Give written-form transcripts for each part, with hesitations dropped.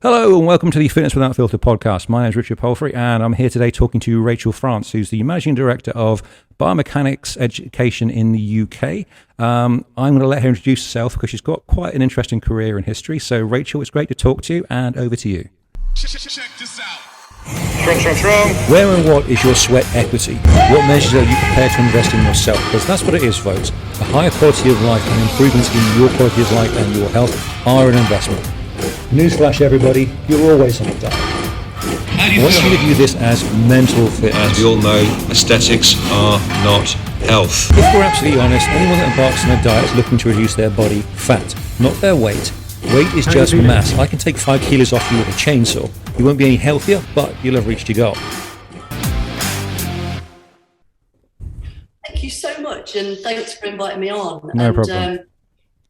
Hello and welcome to the Fitness Without Filter podcast. My name is Richard Palfrey and I'm here today talking to Rachel France, who's the Managing Director of Biomechanics Education in the UK. I'm going to let her introduce herself because she's got quite an interesting career in history. So Rachel, it's great to talk to you and over to you. Check this out. Shrunk. Where and what is your sweat equity? What measures are you prepared to invest in yourself? Because that's what it is, folks. A higher quality of life and improvements in your quality of life and your health are an investment. Newsflash, everybody, you're always on a diet. I want you to view this as mental fitness. As we all know, aesthetics are not health. If we're absolutely honest, anyone that embarks on a diet is looking to reduce their body fat, not their weight. Weight is just mass. I can take 5 kilos off you with a chainsaw. You won't be any healthier, but you'll have reached your goal. Thank you so much, and thanks for inviting me on. No problem.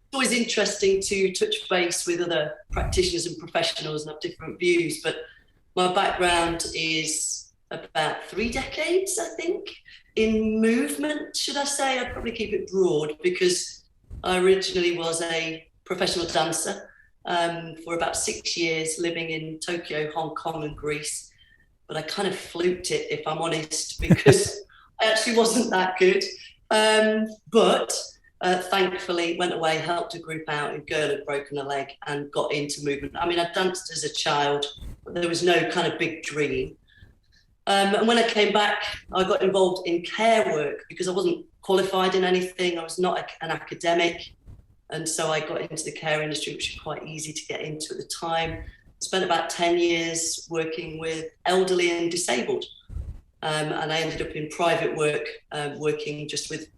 It's always interesting to touch base with other practitioners and professionals and have different views, but my background is about 3 decades, I think, in movement, should I say. I'd probably keep it broad because I originally was a professional dancer for about 6 years, living in Tokyo, Hong Kong and Greece. But I kind of fluked it, if I'm honest, because I actually wasn't that good. But thankfully went away, helped a group out. A girl had broken a leg and got into movement. I mean, I danced as a child, but there was no kind of big dream. And when I came back, I got involved in care work because I wasn't qualified in anything. I was not an academic. And so I got into the care industry, which was quite easy to get into at the time. Spent about 10 years working with elderly and disabled. And I ended up in private work, working just with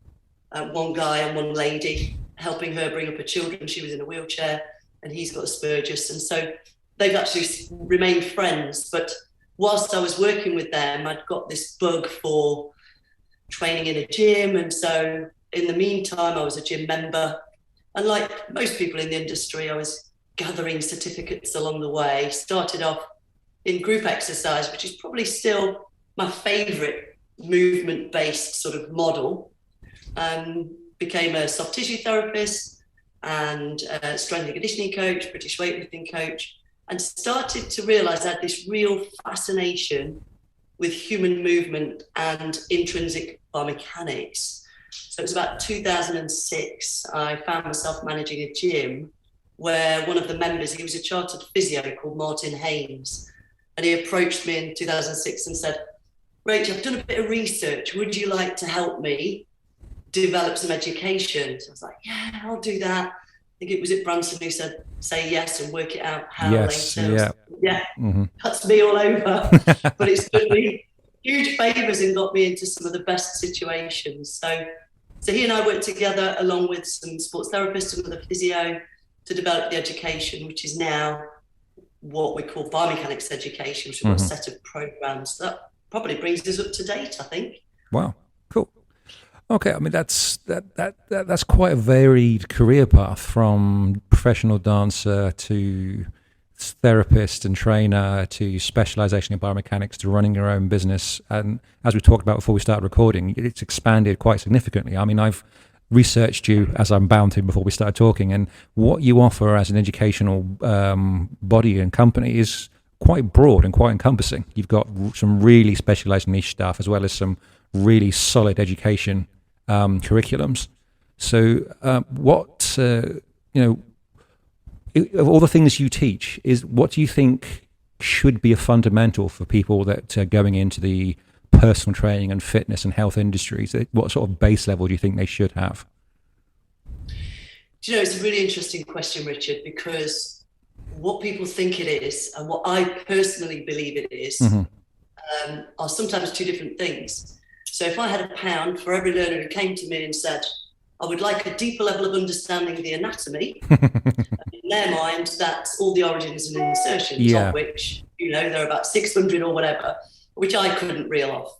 one guy and one lady, helping her bring up her children. She was in a wheelchair and he's got Asperger's. And so they've actually remained friends. But whilst I was working with them, I'd got this bug for training in a gym. And so in the meantime, I was a gym member. And like most people in the industry, I was gathering certificates along the way. Started off in group exercise, which is probably still my favorite movement-based sort of model. Became a soft tissue therapist and a strength and conditioning coach, British weightlifting coach, and started to realize I had this real fascination with human movement and intrinsic biomechanics. So it was about 2006, I found myself managing a gym where one of the members, he was a chartered physio called Martin Haynes, and he approached me in 2006 and said, "Rach, I've done a bit of research. Would you like to help me develop some education?" So I was like, "Yeah, I'll do that." I think it was at Branson who said, "Say yes and work it out how later." Yeah, cuts me all over. But it's done me huge favours and got me into some of the best situations. So he and I worked together along with some sports therapists and with a physio to develop the education, which is now what we call biomechanics education, which is a set of programs that probably brings us up to date, I think. Wow, cool. Okay, I mean that's quite a varied career path, from professional dancer to therapist and trainer to specialization in biomechanics to running your own business. And as we talked about before we started recording, it's expanded quite significantly. I mean, I've researched you, as I'm bound to before we started talking, and what you offer as an educational body and company is quite broad and quite encompassing. You've got some really specialized niche stuff as well as some really solid education curriculums. So of all the things you teach, what do you think should be a fundamental for people that are going into the personal training and fitness and health industries? What sort of base level do you think they should have? Do you know, it's a really interesting question, Richard, because what people think it is and what I personally believe it is are sometimes two different things. So if I had £1 for every learner who came to me and said, "I would like a deeper level of understanding of the anatomy," in their mind, that's all the origins and insertions, of which, there are about 600 or whatever, which I couldn't reel off.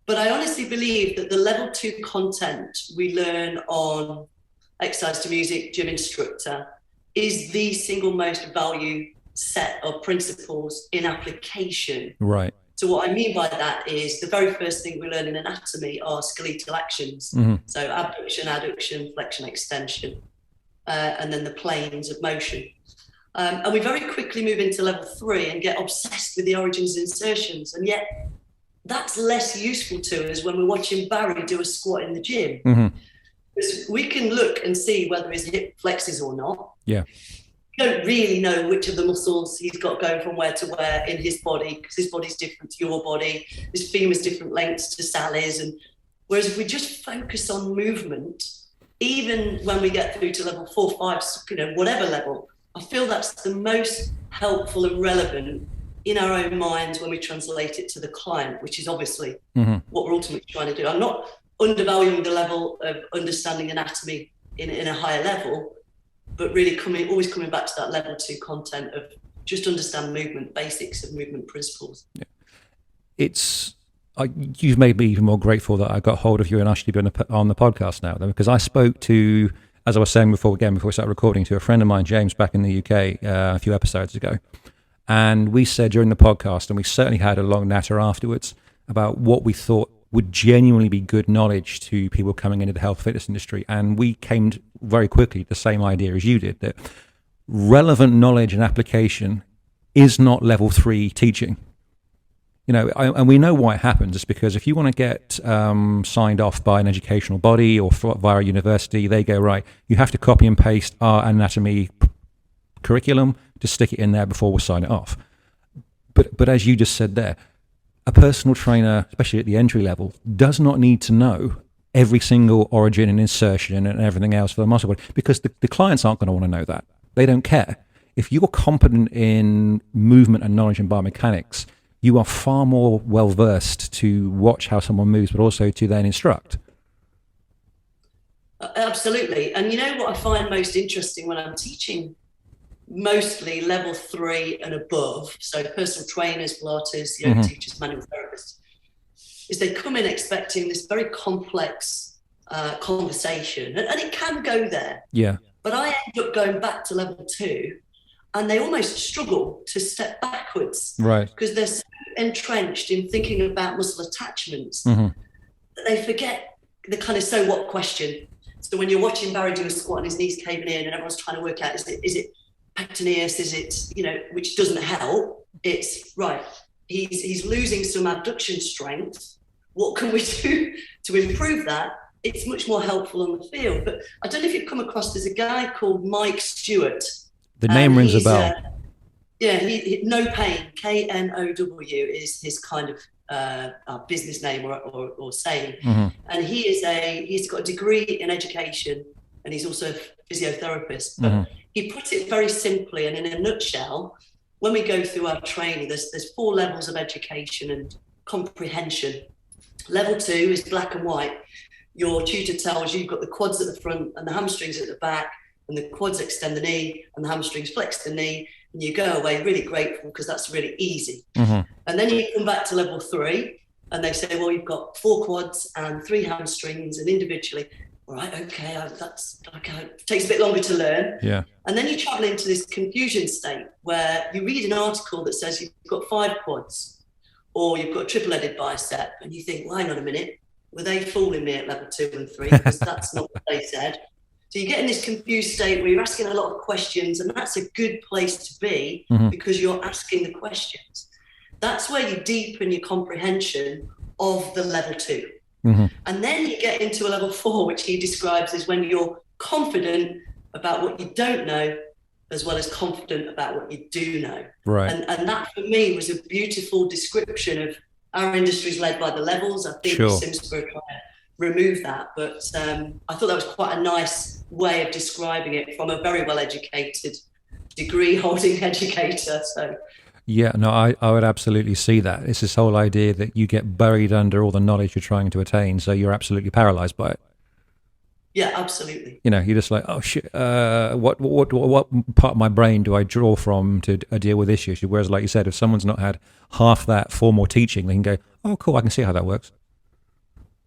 But I honestly believe that the level 2 content we learn on exercise to music, gym instructor, is the single most value set of principles in application. Right. So what I mean by that is the very first thing we learn in anatomy are skeletal actions. So abduction, adduction, flexion, extension, and then the planes of motion. And we very quickly move into level 3 and get obsessed with the origins and insertions. And yet that's less useful to us when we're watching Barry do a squat in the gym. Mm-hmm. Because we can look and see whether his hip flexes or not. Yeah. We don't really know which of the muscles he's got going from where to where in his body, because his body's different to your body. His femur's different lengths to Sally's. And whereas if we just focus on movement, even when we get through to level 4, 5, whatever level, I feel that's the most helpful and relevant in our own minds when we translate it to the client, which is obviously what we're ultimately trying to do. I'm not undervaluing the level of understanding anatomy in a higher level, but really always coming back to that level 2 content of just understand movement, basics of movement principles. Yeah. You've made me even more grateful that I got hold of you and asked you to be on the podcast now, because I spoke to, as I was saying before we started recording, to a friend of mine, James, back in the UK a few episodes ago. And we said during the podcast, and we certainly had a long natter afterwards, about what we thought would genuinely be good knowledge to people coming into the health fitness industry. And we came very quickly to the same idea as you did, that relevant knowledge and application is not level 3 teaching. And we know why it happens. It's because if you want to get signed off by an educational body or via a university, they go, right, you have to copy and paste our anatomy curriculum to stick it in there before we'll sign it off. But as you just said there, a personal trainer, especially at the entry level, does not need to know every single origin and insertion and everything else for the muscle body, because the clients aren't going to want to know that. They don't care. If you're competent in movement and knowledge in biomechanics, you are far more well-versed to watch how someone moves, but also to then instruct. Absolutely. And you know what I find most interesting when I'm teaching mostly level 3 and above, so personal trainers, Pilates, yoga teachers, manual therapists, is they come in expecting this very complex conversation. And it can go there. Yeah. But I end up going back to level 2, and they almost struggle to step backwards. Right. Because they're so entrenched in thinking about muscle attachments that they forget the kind of so what question. So when you're watching Barry do a squat and his knees caving in and everyone's trying to work out, is it pectineus, is it, which doesn't help, it's right, he's losing some abduction strength. What can we do to improve that? It's much more helpful on the field. But I don't know if you've come across, there's a guy called Mike Stewart. The name rings a bell. He No Pain, KNOW is his kind of business name or saying. And he's got a degree in education, and he's also a physiotherapist. But he put it very simply and in a nutshell. When we go through our training, there's 4 levels of education and comprehension. Level 2 is black and white. Your tutor tells you you've got the quads at the front and the hamstrings at the back, and the quads extend the knee and the hamstrings flex the knee, and you go away really grateful because that's really easy. And then you come back to level 3 and they say, well, you've got 4 quads and 3 hamstrings, and individually, all right, okay, that's okay. It takes a bit longer to learn. Yeah. And then you travel into this confusion state where you read an article that says you've got 5 quads or you've got a triple-headed bicep, and you think, well, hang on a minute, were they fooling me at level 2 and 3? Because that's not what they said. So you get in this confused state where you're asking a lot of questions, and that's a good place to be because you're asking the questions. That's where you deepen your comprehension of the level 2. And then you get into a level 4, which he describes as when you're confident about what you don't know, as well as confident about what you do know. Right. And that for me was a beautiful description of our industry's led by the levels. I think Simsbury trying to remove that, but I thought that was quite a nice way of describing it from a very well-educated, degree-holding educator. So. Yeah, no, I would absolutely see that. It's this whole idea that you get buried under all the knowledge you're trying to attain, so you're absolutely paralyzed by it. Yeah, absolutely. You're just like, oh shit, what part of my brain do I draw from to deal with this issue? Whereas, like you said, if someone's not had half that formal teaching, they can go, oh, cool, I can see how that works.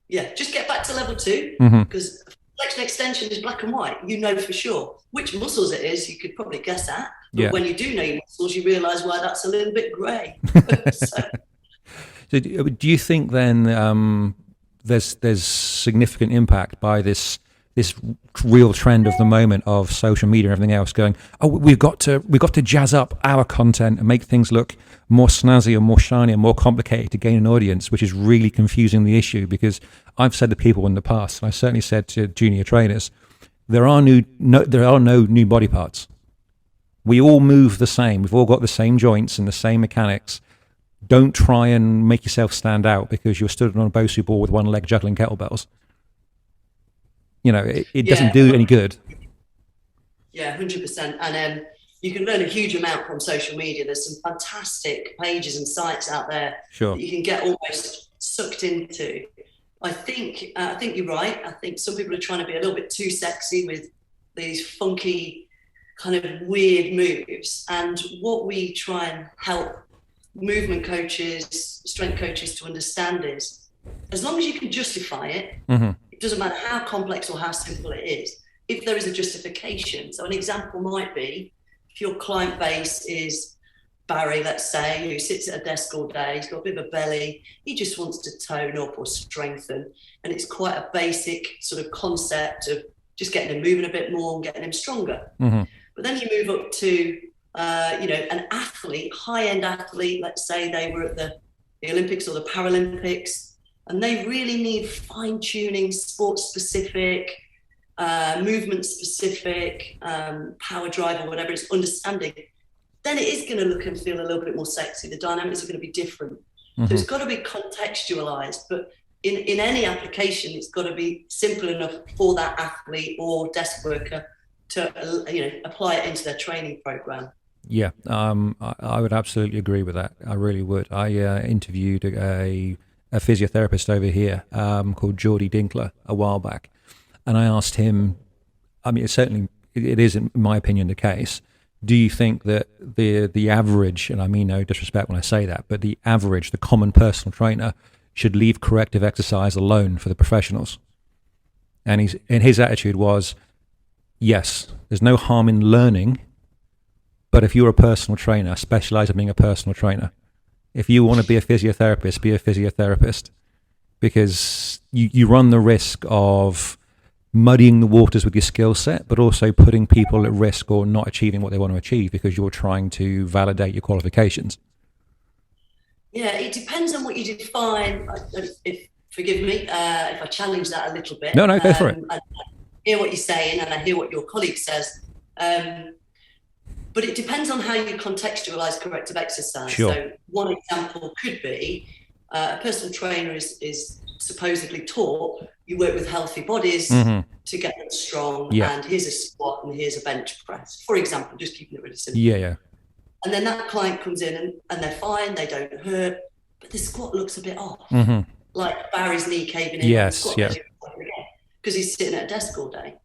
Yeah, just get back to level 2 because flexion extension is black and white. You know for sure which muscles it is. You could probably guess at. But when you do know your muscles, you realise why that's a little bit grey. So do you think then there's significant impact by this this real trend of the moment of social media and everything else going, oh, we've got to jazz up our content and make things look more snazzy and more shiny and more complicated to gain an audience, which is really confusing the issue. Because I've said to people in the past, and I certainly said to junior trainers, there are no new body parts. We all move the same. We've all got the same joints and the same mechanics. Don't try and make yourself stand out because you're stood on a Bosu ball with one leg juggling kettlebells. It doesn't do any good. Yeah, 100%. And you can learn a huge amount from social media. There's some fantastic pages and sites out there that you can get almost sucked into. I think you're right. I think some people are trying to be a little bit too sexy with these funky kind of weird moves. And what we try and help movement coaches, strength coaches to understand is, as long as you can justify it, it doesn't matter how complex or how simple it is, if there is a justification. So an example might be, if your client base is Barry, let's say, who sits at a desk all day, he's got a bit of a belly, he just wants to tone up or strengthen. And it's quite a basic sort of concept of just getting him moving a bit more and getting him stronger. But then you move up to, an athlete, high-end athlete, let's say they were at the Olympics or the Paralympics, and they really need fine-tuning, sport-specific, movement-specific, power drive or whatever it's understanding, then it is going to look and feel a little bit more sexy. The dynamics are going to be different. So it's got to be contextualized, but in any application, it's got to be simple enough for that athlete or desk worker to apply it into their training program. Yeah, I would absolutely agree with that. I really would. I interviewed a physiotherapist over here called Geordie Dinkler a while back, and I asked him, I mean, it is, in my opinion, the case. Do you think that the average, and I mean no disrespect when I say that, but the common personal trainer should leave corrective exercise alone for the professionals? And his attitude was, yes, there's no harm in learning, but if you're a personal trainer, specialize in being a personal trainer. If you want to be a physiotherapist, be a physiotherapist, because you run the risk of muddying the waters with your skill set, but also putting people at risk or not achieving what they want to achieve because you're trying to validate your qualifications. Yeah, it depends on what you define. Forgive me if I challenge that a little bit. No, go for it. I hear what you're saying and I hear what your colleague says. But it depends on how you contextualize corrective exercise. Sure. So one example could be a personal trainer is supposedly taught you work with healthy bodies to get them strong, and here's a squat and here's a bench press, for example, just keeping it really simple. Yeah. And then that client comes in and they're fine, they don't hurt, but the squat looks a bit off, like Barry's knee caving in. Yes, yeah. Because he's sitting at a desk all day.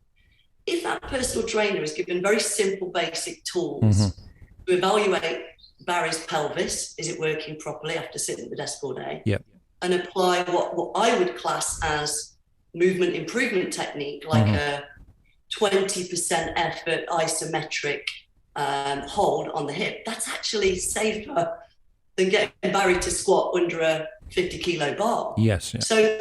If that personal trainer is given very simple, basic tools to evaluate Barry's pelvis, is it working properly after sitting at the desk all day? Yep. And apply what I would class as movement improvement technique, like a 20% effort isometric hold on the hip. That's actually safer than getting Barry to squat under a 50 kilo bar. Yes. Yeah. So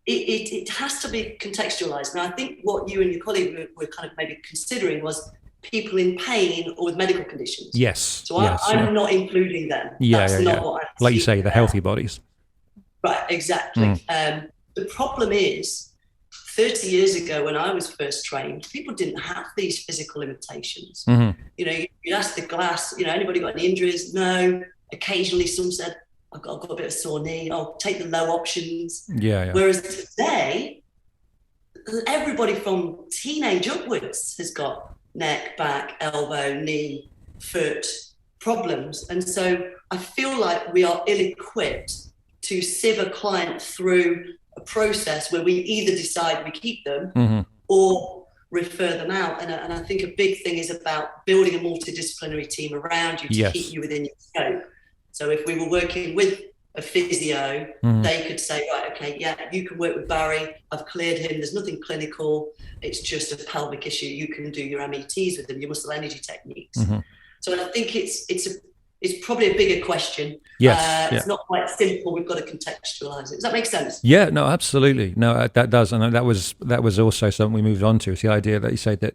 it has to be contextualized. Now, I think what you and your colleague were kind of maybe considering was people in pain or with medical conditions. Yes. So I'm not including them. That's not what I'm like you say, the healthy bodies. Right, exactly. The problem is, 30 years ago when I was first trained, people didn't have these physical limitations. You'd ask the class, anybody got any injuries? No. Occasionally some said, I've got a bit of a sore knee, I'll take the low options. Yeah. Whereas today, everybody from teenage upwards has got neck, back, elbow, knee, foot problems. And so I feel like we are ill-equipped to sieve a client through a process where we either decide we keep them or refer them out. And I think a big thing is about building a multidisciplinary team around you to keep you within your scope. So if we were working with a physio, they could say, right, okay, yeah, you can work with Barry. I've cleared him. There's nothing clinical. It's just a pelvic issue. You can do your METs with him, your muscle energy techniques. So I think it's it's probably a bigger question. Yes. It's not quite simple. We've got to contextualize it. Does that make sense? Yeah, no, absolutely. No, that does. And that was also something we moved on to. It's the idea that you say that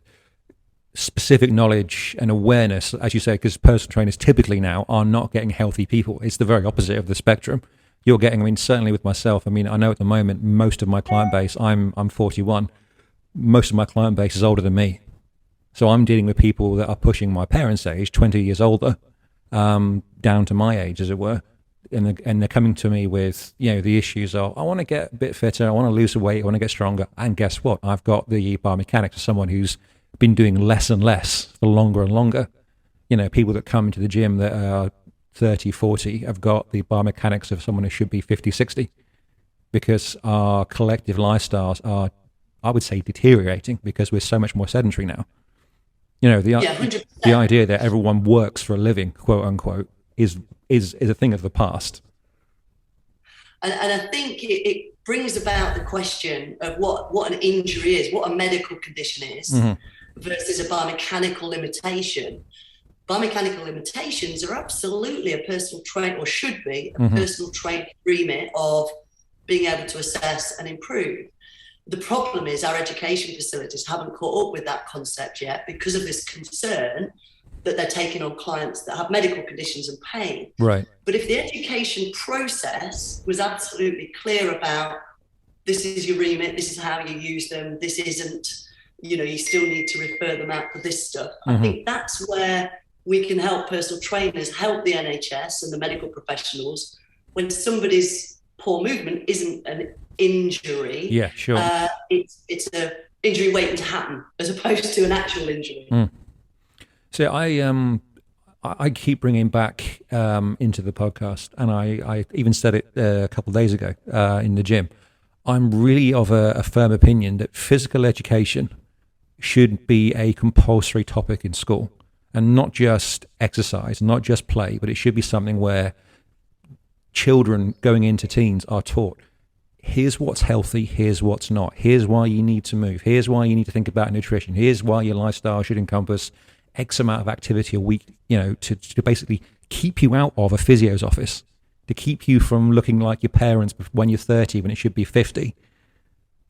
specific knowledge and awareness, as you say, because personal trainers typically now are not getting healthy people. It's the very opposite of the spectrum. You're getting, I mean, certainly with myself, I mean, I know at the moment, most of my client base, I'm 41, most of my client base is older than me. So I'm dealing with people that are pushing my parents' age, 20 years older, down to my age, as it were. And they're coming to me with, the issues of, I want to get a bit fitter, I want to lose some weight, I want to get stronger. And guess what? I've got the biomechanics of someone who's been doing less and less for longer and longer. People that come into the gym that are 30, 40 have got the biomechanics of someone who should be 50, 60, because our collective lifestyles are, I would say, deteriorating because we're so much more sedentary now. The idea that everyone works for a living, quote unquote, is a thing of the past. And I think it brings about the question of what an injury is, what a medical condition is, versus a biomechanical limitation. Biomechanical limitations are absolutely a personal trainer, or should be a personal trainer remit of being able to assess and improve. The problem is our education facilities haven't caught up with that concept yet because of this concern that they're taking on clients that have medical conditions and pain. Right. But if the education process was absolutely clear about, this is your remit, this is how you use them, this isn't, you still need to refer them out for this stuff. I think that's where we can help personal trainers, help the NHS and the medical professionals when somebody's poor movement isn't an injury. Yeah, sure. It's an injury waiting to happen as opposed to an actual injury. So I keep bringing back into the podcast, and I even said it a couple of days ago in the gym. I'm really of a firm opinion that physical education should be a compulsory topic in school, and not just exercise, not just play, but it should be something where children going into teens are taught, here's what's healthy, here's what's not, here's why you need to move, here's why you need to think about nutrition, here's why your lifestyle should encompass X amount of activity a week, to basically keep you out of a physio's office, to keep you from looking like your parents when you're 30, when it should be 50.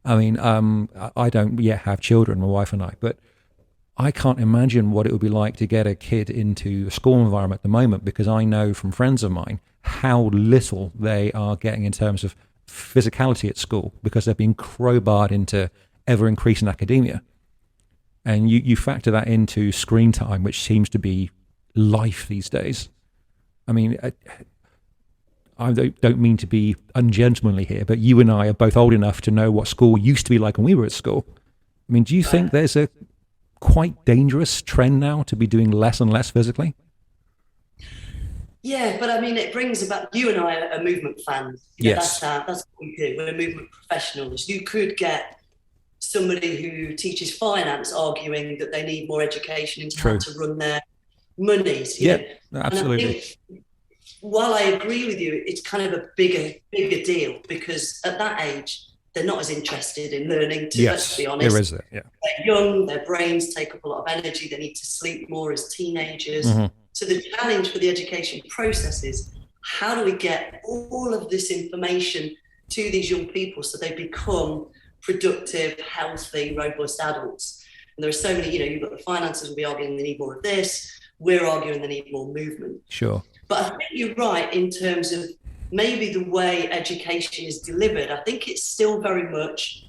I mean, I don't yet have children, my wife and I, but I can't imagine what it would be like to get a kid into a school environment at the moment, because I know from friends of mine how little they are getting in terms of physicality at school because they're being crowbarred into ever-increasing academia. And you factor that into screen time, which seems to be life these days. I mean, I don't mean to be ungentlemanly here, but you and I are both old enough to know what school used to be like when we were at school. I mean, do you think there's a quite dangerous trend now to be doing less and less physically? Yeah, but I mean, it brings about, you and I are movement fans. Yes. That's what we do. We're movement professionals. You could get somebody who teaches finance arguing that they need more education into how to run their monies. Yeah, absolutely. And I think, while I agree with you, it's kind of a bigger deal, because at that age, they're not as interested in learning to, let's be honest. There is that, yeah. They're young, their brains take up a lot of energy, they need to sleep more as teenagers. So the challenge for the education process is, how do we get all of this information to these young people so they become productive, healthy, robust adults? And there are so many, you've got the finances will be arguing they need more of this, we're arguing they need more movement. Sure. But I think you're right in terms of maybe the way education is delivered. I think it's still very much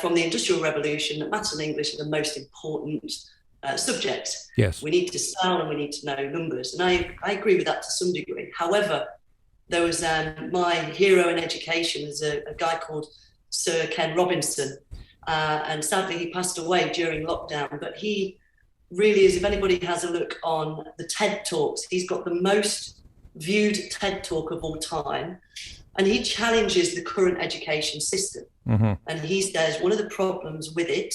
from the Industrial Revolution that maths and English are the most important subjects. Yes. We need to sell and we need to know numbers. And I agree with that to some degree. However, there was my hero in education is a guy called Sir Ken Robinson. And sadly, he passed away during lockdown. But he really is, if anybody has a look on the TED Talks, he's got the most viewed TED Talk of all time. And he challenges the current education system. And he says one of the problems with it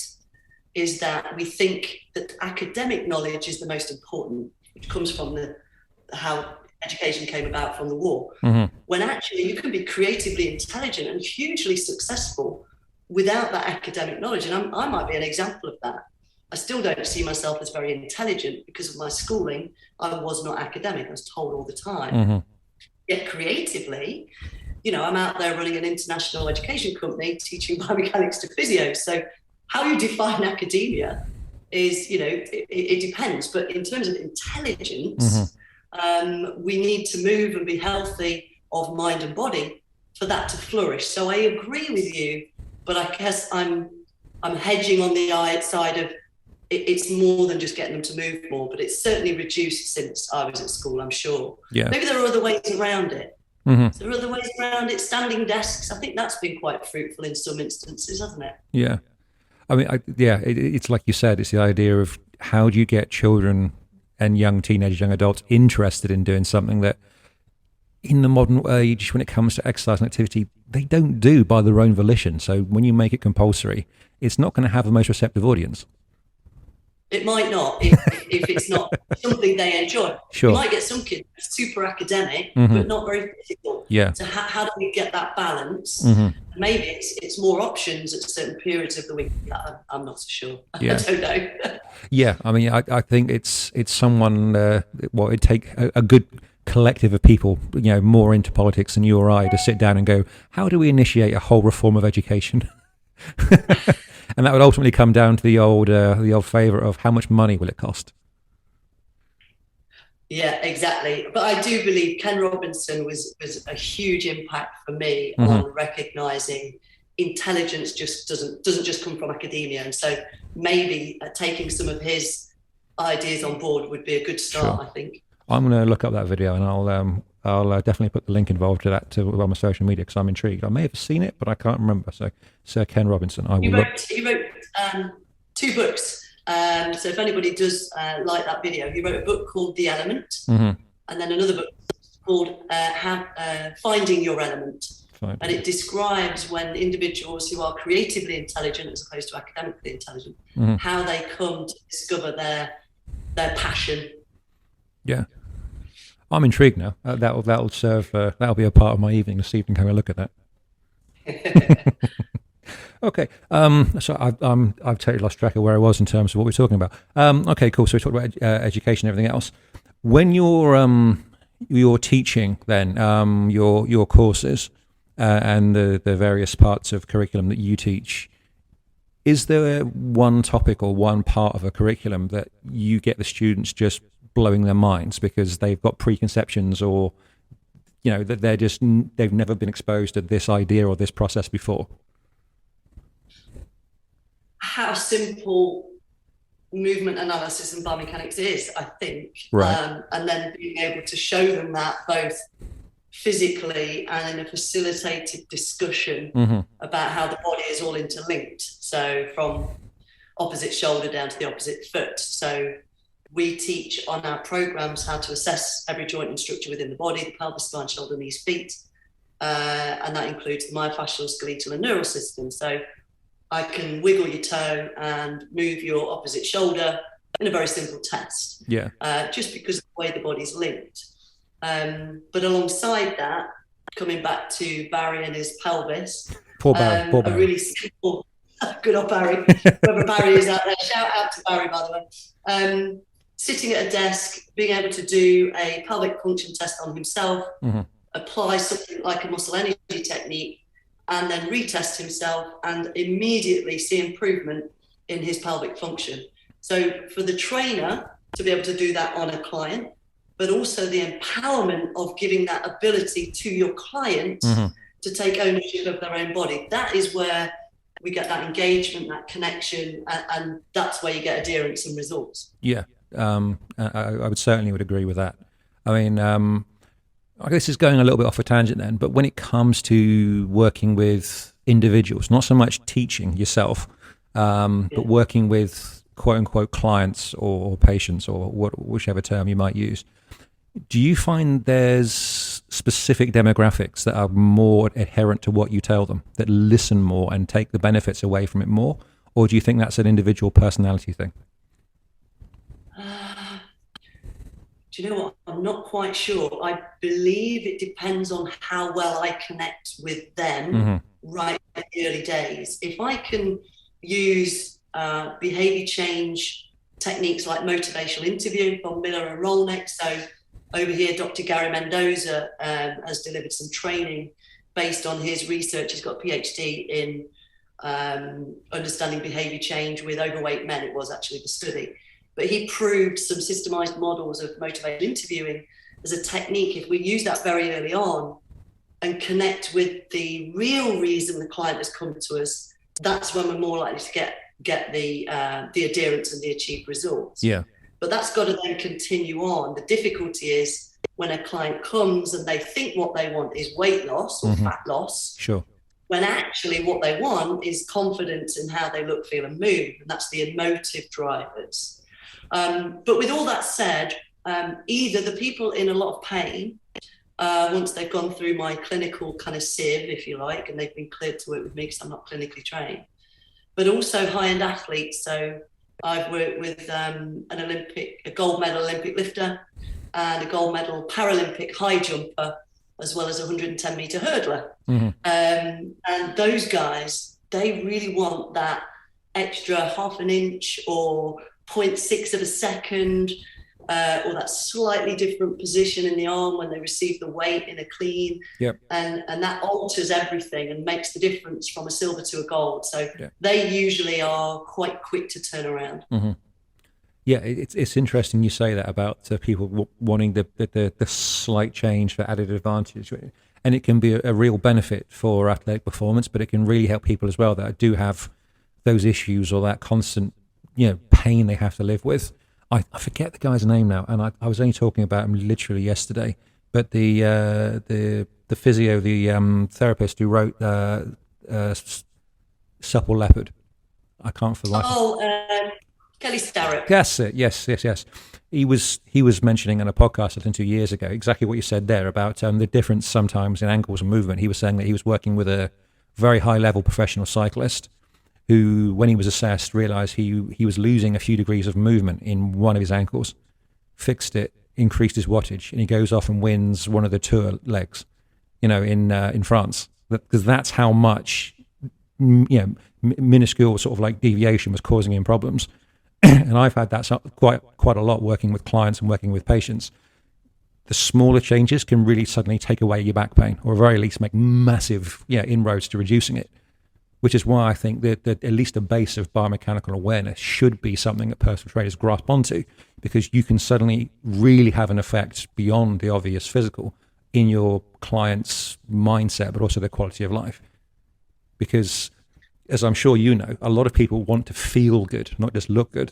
is that we think that academic knowledge is the most important, which comes from how education came about from the war, when actually you can be creatively intelligent and hugely successful without that academic knowledge. And I might be an example of that. I still don't see myself as very intelligent because of my schooling. I was not academic. I was told all the time. Mm-hmm. Yet creatively, I'm out there running an international education company teaching biomechanics to physios. So how you define academia is, it depends. But in terms of intelligence, we need to move and be healthy of mind and body for that to flourish. So I agree with you, but I guess I'm hedging on the side of it's more than just getting them to move more, but it's certainly reduced since I was at school, I'm sure. Yeah. Maybe there are other ways around it. Mm-hmm. There are other ways around it. Standing desks, I think that's been quite fruitful in some instances, hasn't it? Yeah. I mean, it's like you said, it's the idea of how do you get children and young teenagers, young adults interested in doing something that in the modern age, when it comes to exercise and activity, they don't do by their own volition. So when you make it compulsory, it's not going to have the most receptive audience. It might not if it's not something they enjoy. Sure. You might get some kids super academic, but not very physical. Yeah. So how do we get that balance? Maybe it's more options at certain periods of the week. I'm not so sure. Yeah. I don't know. Yeah, I mean, I think it's someone. It'd take a good collective of people, more into politics than you or I, to sit down and go, how do we initiate a whole reform of education? And that would ultimately come down to the old favourite of how much money will it cost? Yeah, exactly. But I do believe Ken Robinson was a huge impact for me on recognising intelligence doesn't just come from academia, and so maybe taking some of his ideas on board would be a good start. Sure. I think I'm going to look up that video, and I'll definitely put the link involved to that on my social media because I'm intrigued. I may have seen it, but I can't remember. So, Sir Ken Robinson, He wrote 2 books. So if anybody does like that video, he wrote a book called The Element, and then another book called Finding Your Element. Fine. And it describes when individuals who are creatively intelligent as opposed to academically intelligent, how they come to discover their passion. Yeah. I'm intrigued now. That'll serve. That'll be a part of my evening this evening. Have a look at that. Okay. So I've totally lost track of where I was in terms of what we're talking about. Okay, cool. So we talked about education and everything else. When you're teaching, then your courses and the various parts of curriculum that you teach, is there one topic or one part of a curriculum that you get the students just blowing their minds because they've got preconceptions, or that they've never been exposed to this idea or this process before? How simple movement analysis and biomechanics is, I think. Right. And then being able to show them that both physically and in a facilitated discussion about how the body is all interlinked. So from opposite shoulder down to the opposite foot. So we teach on our programs how to assess every joint and structure within the body, the pelvis, spine, shoulder, knees, feet. And that includes the myofascial, skeletal and neural system. So I can wiggle your toe and move your opposite shoulder in a very simple test. Yeah. Just because of the way the body's linked. But alongside that, coming back to Barry and his pelvis, poor Barry. A really simple, good old Barry, whoever Barry is out there, shout out to Barry, by the way. Sitting at a desk, being able to do a pelvic function test on himself, apply something like a muscle energy technique, and then retest himself and immediately see improvement in his pelvic function. So for the trainer to be able to do that on a client, but also the empowerment of giving that ability to your client to take ownership of their own body. That is where we get that engagement, that connection, and that's where you get adherence and results. Yeah, I would certainly agree with that. I mean, I guess it's going a little bit off a tangent then, but when it comes to working with individuals, not so much teaching yourself, but working with quote unquote clients or patients or whichever term you might use, do you find there's specific demographics that are more adherent to what you tell them, that listen more and take the benefits away from it more? Or do you think that's an individual personality thing? Do you know what? I'm not quite sure. I believe it depends on how well I connect with them right in the early days. If I can use behavior change techniques like motivational interviewing from Miller and Rolnick. So over here, Dr. Gary Mendoza has delivered some training based on his research. He's got a PhD in understanding behavior change with overweight men. It was actually the study. But he proved some systemized models of motivational interviewing as a technique. If we use that very early on and connect with the real reason the client has come to us, that's when we're more likely to get the adherence and the achieved results. Yeah. But that's got to then continue on. The difficulty is when a client comes and they think what they want is weight loss or fat loss. Sure. When actually what they want is confidence in how they look, feel, and move. And that's the emotive drivers. But with all that said, either the people in a lot of pain, once they've gone through my clinical kind of sieve, if you like, and they've been cleared to work with me because I'm not clinically trained, but also high-end athletes. So I've worked with a gold medal Olympic lifter and a gold medal Paralympic high jumper, as well as a 110-meter hurdler. And those guys, they really want that extra half an inch or 0.6 of a second, or that slightly different position in the arm when they receive the weight in a clean. Yep. And that alters everything and makes the difference from a silver to a gold. So they usually are quite quick to turn around. Yeah, it's interesting you say that about people wanting the slight change for added advantage. And it can be a real benefit for athletic performance, but it can really help people as well that do have those issues or that constant, pain they have to live with. I forget the guy's name now, and I was only talking about him literally yesterday. But the physio, the therapist who wrote Supple Leopard, I can't for the life. Kelly Starrett. That's it. Yes. He was mentioning on a podcast I think 2 years ago exactly what you said there about the difference sometimes in ankles and movement. He was saying that he was working with a very high level professional cyclist who, when he was assessed, realized he was losing a few degrees of movement in one of his ankles, fixed it, increased his wattage, and he goes off and wins one of the Tour legs, in France, because that's how much, minuscule sort of like deviation was causing him problems. And I've had that quite a lot working with clients and working with patients. The smaller changes can really suddenly take away your back pain, or at very least make massive inroads to reducing it. Which is why I think that at least a base of biomechanical awareness should be something that personal trainers grasp onto, because you can suddenly really have an effect beyond the obvious physical in your client's mindset, but also their quality of life. Because, as I'm sure you know, a lot of people want to feel good, not just look good.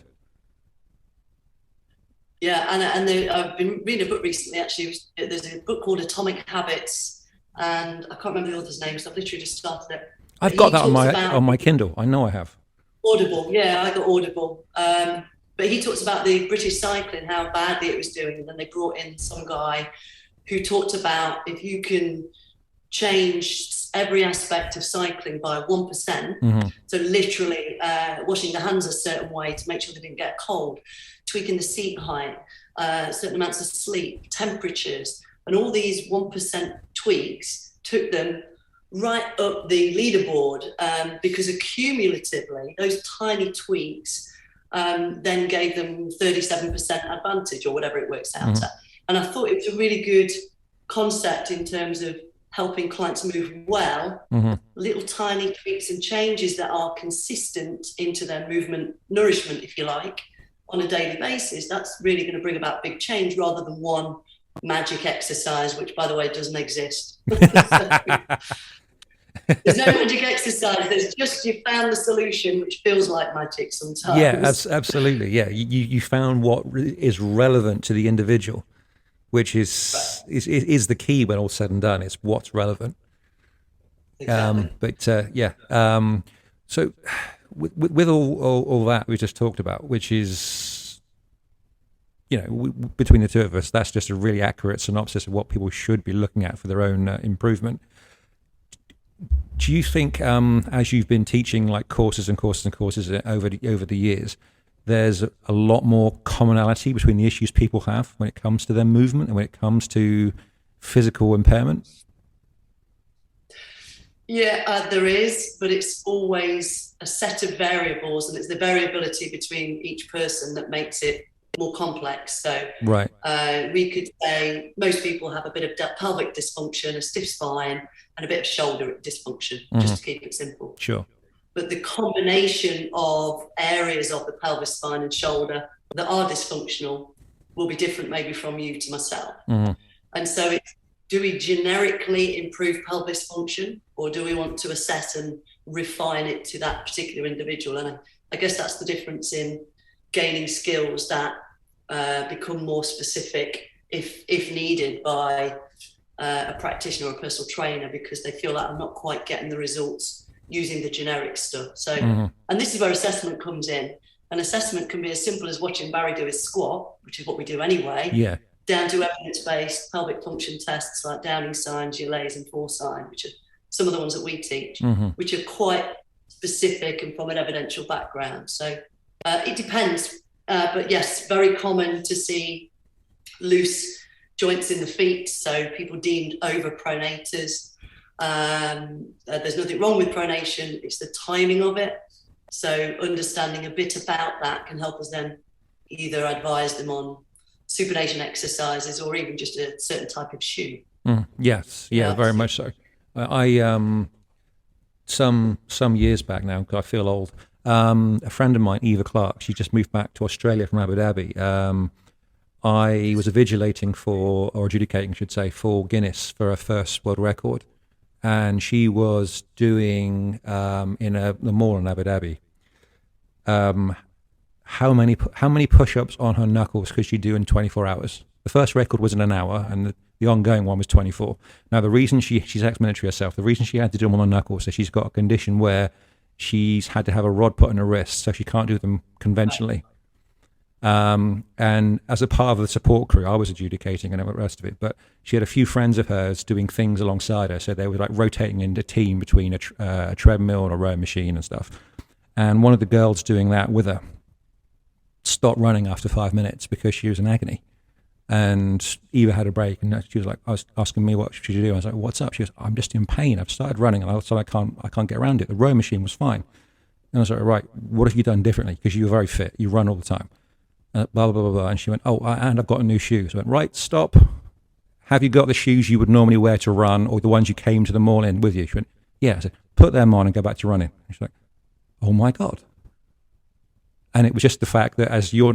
Yeah, and I've been reading a book recently, actually. There's a book called Atomic Habits, and I can't remember the author's name, so I've literally just started it. I've got that on my Kindle. I know I have. Audible, yeah, I got Audible. But he talks about the British cycling, how badly it was doing. And then they brought in some guy who talked about if you can change every aspect of cycling by 1%, so literally washing the hands a certain way to make sure they didn't get cold, tweaking the seat height, certain amounts of sleep, temperatures, and all these 1% tweaks took them right up the leaderboard, because accumulatively those tiny tweaks then gave them 37% advantage or whatever it works out at. And I thought it was a really good concept in terms of helping clients move well, little tiny tweaks and changes that are consistent into their movement nourishment, if you like, on a daily basis. That's really going to bring about big change rather than one magic exercise, which, by the way, doesn't exist. There's no magic exercise. There's just you found the solution, which feels like magic sometimes. Yeah, absolutely. Yeah, you found what is relevant to the individual, which is the key when all's said and done. It's what's relevant. Exactly. So with all that we just talked about, which is, between the two of us, that's just a really accurate synopsis of what people should be looking at for their own improvement. Do you think, as you've been teaching like courses and courses and courses over the years, there's a lot more commonality between the issues people have when it comes to their movement and when it comes to physical impairment? Yeah, there is, but it's always a set of variables, and it's the variability between each person that makes it more complex. So Right. we could say most people have a bit of pelvic dysfunction, a stiff spine, and a bit of shoulder dysfunction, just to keep it simple. Sure. But the combination of areas of the pelvis, spine, and shoulder that are dysfunctional will be different maybe from you to myself. And so it's, do we generically improve pelvis function, or do we want to assess and refine it to that particular individual? And I guess that's the difference in gaining skills that become more specific if needed by a practitioner or a personal trainer, because they feel like I'm not quite getting the results using the generic stuff. So, and this is where assessment comes in. An assessment can be as simple as watching Barry do his squat, which is what we do anyway. Yeah. Down to evidence-based pelvic function tests like Downing sign, Gillet's, and Forsyth, which are some of the ones that we teach, which are quite specific and from an evidential background. So it depends. But yes, very common to see loose joints in the feet, so people deemed over-pronators. There's nothing wrong with pronation, it's the timing of it. So understanding a bit about that can help us then either advise them on supination exercises or even just a certain type of shoe. Yes, yeah, very much so. I some years back now, 'cause I feel old, a friend of mine, Eva Clark, she just moved back to Australia from Abu Dhabi. I was adjudicating I should say, for Guinness for her first world record. And she was doing in the mall in Abu Dhabi. How many push-ups on her knuckles could she do in 24 hours? The first record was in an hour, and the ongoing one was 24. Now, the reason she's ex-military herself, the reason she had to do them on her knuckles is she's got a condition where she's had to have a rod put on her wrist, so she can't do them conventionally. And as a part of the support crew, I was adjudicating and the rest of it, but she had a few friends of hers doing things alongside her. So they were like rotating in the team between a treadmill and a rowing machine and stuff. And one of the girls doing that with her stopped running after 5 minutes because she was in agony. And Eva had a break, and she was like, I was asking me what should you do. I was like, what's up? She goes, I'm just in pain. I've started running, and I can't get around it. The rowing machine was fine. And I was like, right, what have you done differently? Because you're very fit. You run all the time. Blah, blah, blah, blah. And she went, and I've got a new shoe. So I went, right, stop. Have you got the shoes you would normally wear to run, or the ones you came to the mall in with you? She went, yeah. I said, put them on and go back to running. And she's like, oh my God. And it was just the fact that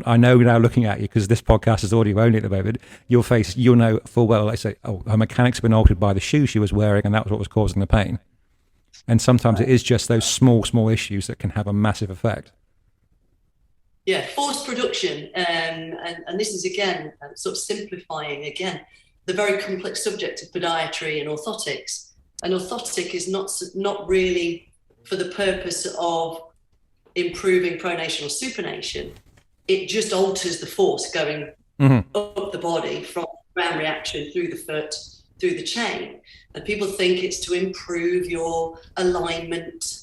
I know now looking at you, because this podcast is audio only at the moment, your face, you'll know full well, like say, her mechanics have been altered by the shoe she was wearing, and that was what was causing the pain. And sometimes it is just those small issues that can have a massive effect. Yeah, forced production, and this is again sort of simplifying again the very complex subject of podiatry and orthotics. An orthotic is not really for the purpose of improving pronation or supination. It just alters the force going up the body from ground reaction through the foot, through the chain. And people think it's to improve your alignment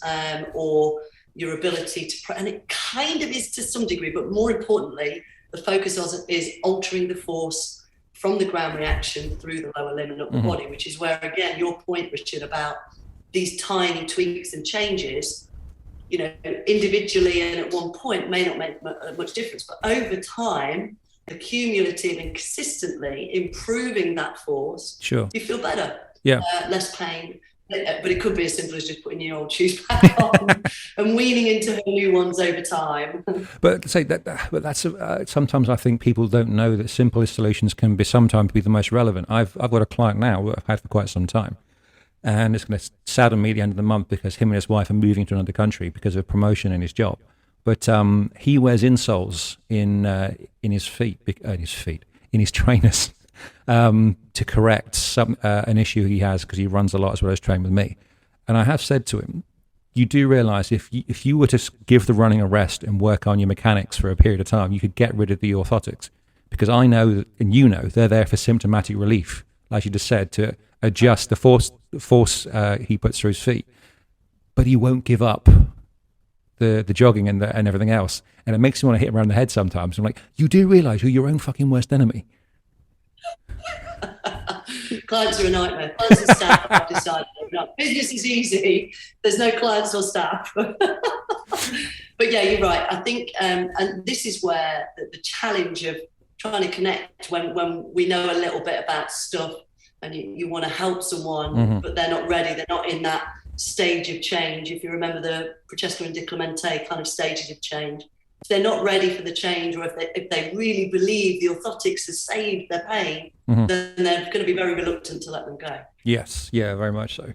or your ability to, and it kind of is to some degree, but more importantly, the focus is altering the force from the ground reaction through the lower limb and up the body, which is where, again, your point, Richard, about these tiny tweaks and changes, you know, individually and at one point may not make much difference, but over time, accumulative and consistently improving that force, sure, you feel better, less pain. But it could be as simple as just putting your old shoes back on and weaning into her new ones over time. But say but that's sometimes I think people don't know that simplest solutions can sometimes be the most relevant. I've got a client now that I've had for quite some time, and it's going to sadden me at the end of the month because him and his wife are moving to another country because of promotion in his job. But he wears insoles in his trainers. To correct an issue he has because he runs a lot as well as train with me. And I have said to him, you do realize if you were to give the running a rest and work on your mechanics for a period of time, you could get rid of the orthotics, because I know, and you know, they're there for symptomatic relief, like you just said, to adjust the force he puts through his feet. But he won't give up the jogging and everything else. And it makes me want to hit him around the head sometimes. I'm like, you do realize you're your own fucking worst enemy. Clients are a nightmare. Clients and staff, I've decided. Business is easy. There's no clients or staff. But yeah, you're right. I think, and this is where the challenge of trying to connect when we know a little bit about stuff and you want to help someone, but they're not ready. They're not in that stage of change. If you remember the Francesca and Di Clemente kind of stages of change, if they're not ready for the change, or if they really believe the orthotics has saved their pain, then they're going to be very reluctant to let them go. Yes, yeah, very much so.